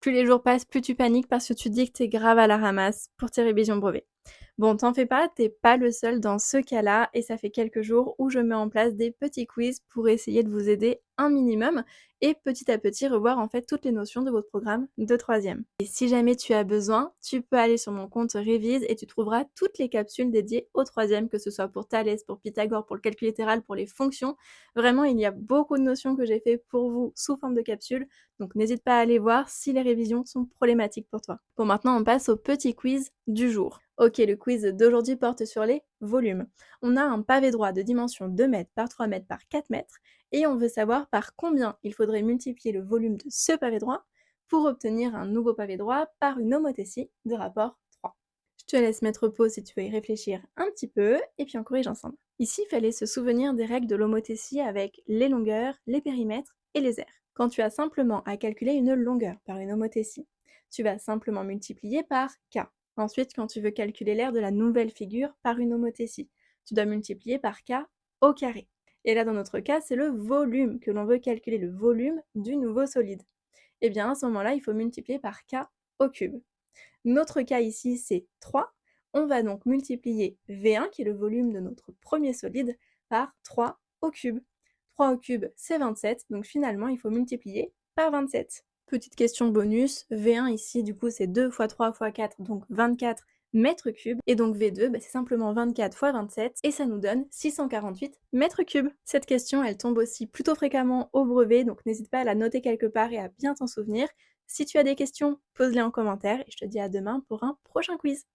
Plus les jours passent, plus tu paniques parce que tu te dis que tu grave à la ramasse pour tes révisions brevet. Bon, t'en fais pas, t'es pas le seul dans ce cas-là et ça fait quelques jours où je mets en place des petits quiz pour essayer de vous aider un minimum et petit à petit revoir en fait toutes les notions de votre programme de troisième. Et si jamais tu as besoin, tu peux aller sur mon compte Révise et tu trouveras toutes les capsules dédiées au troisième, que ce soit pour Thalès, pour Pythagore, pour le calcul littéral, pour les fonctions. Vraiment, il y a beaucoup de notions que j'ai fait pour vous sous forme de capsules, donc n'hésite pas à aller voir si les révisions sont problématiques pour toi. Bon, maintenant on passe au petit quiz du jour. Ok, le quiz d'aujourd'hui porte sur les volumes. On a un pavé droit de dimension 2 mètres par 3 mètres par 4 mètres et on veut savoir par combien il faudrait multiplier le volume de ce pavé droit pour obtenir un nouveau pavé droit par une homothétie de rapport 3. Je te laisse mettre pause si tu veux y réfléchir un petit peu et puis on corrige ensemble. Ici, il fallait se souvenir des règles de l'homothétie avec les longueurs, les périmètres et les aires. Quand tu as simplement à calculer une longueur par une homothétie, tu vas simplement multiplier par k. Ensuite, quand tu veux calculer l'aire de la nouvelle figure par une homothétie, tu dois multiplier par k au carré. Et là, dans notre cas, c'est le volume que l'on veut calculer, le volume du nouveau solide. Et bien, à ce moment-là, il faut multiplier par k au cube. Notre cas ici, c'est 3. On va donc multiplier V1, qui est le volume de notre premier solide, par 3 au cube. 3 au cube, c'est 27, donc finalement, il faut multiplier par 27. Petite question bonus, V1 ici, du coup, c'est 2 fois 3 fois 4, donc 24 mètres cubes. Et donc V2, c'est simplement 24 fois 27, et ça nous donne 648 mètres cubes. Cette question, elle tombe aussi plutôt fréquemment au brevet, donc n'hésite pas à la noter quelque part et à bien t'en souvenir. Si tu as des questions, pose-les en commentaire et je te dis à demain pour un prochain quiz.